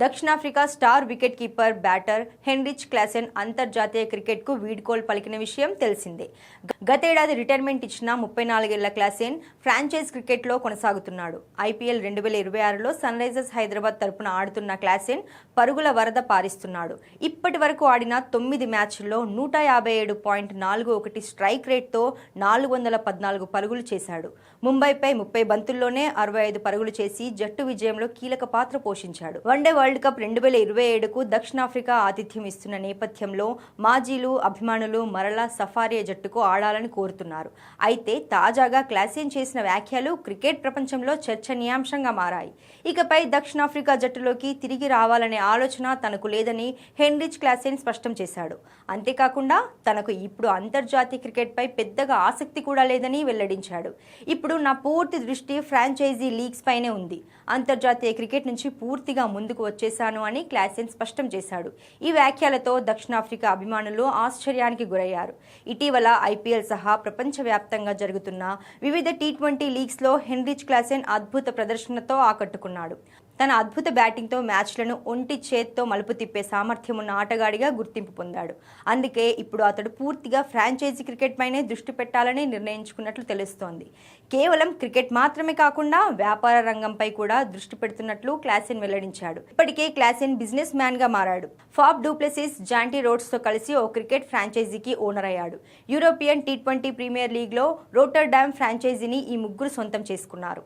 దక్షిణాఫ్రికా star wicket keeper batter Heinrich Klaasen అంతర్జాతీయ క్రికెట్కు వీడ్కోలు పలికిన విషయం తెలిసిందే. గతేడాది రిటైర్మెంట్ ఇచ్చిన 34 ఏళ్ల క్లాసెన్ ఫ్రాంచైజ్ క్రికెట్లో కొనసాగుతున్నాడు. ఐపీఎల్ 2026లో సన్ రైజర్స్ హైదరాబాద్ తరపున ఆడుతున్న క్లాసెన్ పరుగుల వరద పారిస్తున్నాడు. ఇప్పటి వరకు ఆడిన 9 మ్యాచ్ల్లో 157.41 స్ట్రైక్ రేట్తో 414 పరుగులు చేశాడు. ముంబైపై 30 బంతుల్లోనే 65 పరుగులు చేసి జట్టు విజయంలో కీలక పాత్ర పోషించాడు. వన్డే వరల్డ్ కప్ 2027కు దక్షిణాఫ్రికా ఆతిథ్యం ఇస్తున్న నేపథ్యంలో మాజీలు, అభిమానులు మరలా సఫారీ జట్టుకు ఆడాలని కోరుతున్నారు. అయితే తాజాగా క్లాసెన్ చేసిన వ్యాఖ్యలు క్రికెట్ ప్రపంచంలో చర్చనీయాంశంగా మారాయి. ఇకపై దక్షిణాఫ్రికా జట్టులోకి తిరిగి రావాలనే ఆలోచన తనకు లేదని హెన్రిచ్ క్లాసెన్ స్పష్టం చేశాడు. అంతేకాకుండా తనకు ఇప్పుడు అంతర్జాతీయ క్రికెట్పై పెద్దగా ఆసక్తి కూడా లేదని వెల్లడించాడు. ఇప్పుడు నా పూర్తి దృష్టి ఫ్రాంచైజీ లీగ్స్ పైనే ఉంది. అంతర్జాతీయ క్రికెట్ నుంచి పూర్తిగా ముందుకు వచ్చేశాను అని క్లాసెన్ స్పష్టం చేశాడు. ఈ వ్యాఖ్యలతో దక్షిణాఫ్రికా అభిమానులు ఆశ్చర్యానికి గురయ్యారు. ఇటీవల ఐపీఎల్ సహా ప్రపంచవ్యాప్తంగా జరుగుతున్న వివిధ టీ20 లీగ్స్లో హెన్రిచ్ క్లాసెన్ అద్భుత ప్రదర్శనతో ఆకట్టుకున్నాడు. తన అద్భుత బ్యాటింగ్తో మ్యాచ్లను ఒంటి చేత్తో మలుపు తిప్పే సామర్థ్యం ఉన్న ఆటగాడిగా గుర్తింపు పొందాడు. అందుకే ఇప్పుడు అతడు పూర్తిగా ఫ్రాంచైజీ క్రికెట్ పైనే దృష్టి పెట్టాలని నిర్ణయించుకున్నట్లు తెలుస్తోంది. కేవలం క్రికెట్ మాత్రమే కాకుండా వ్యాపార రంగంపై కూడా దృష్టి పెడుతున్నట్లు క్లాసెన్ వెల్లడించాడు. ఇప్పటికే క్లాసెన్ బిజినెస్ మ్యాన్ గా మారాడు. Faf du Plessis, Jonty roads తో కలిసి ఓ క్రికెట్ ఫ్రాంచైజీకి ఓనర్ అయ్యాడు. యూరోపియన్ టీ20 ప్రీమియర్ లీగ్లో రోటర్డామ్ ఫ్రాంచైజీని ఈ ముగ్గురు సొంతం చేసుకున్నారు.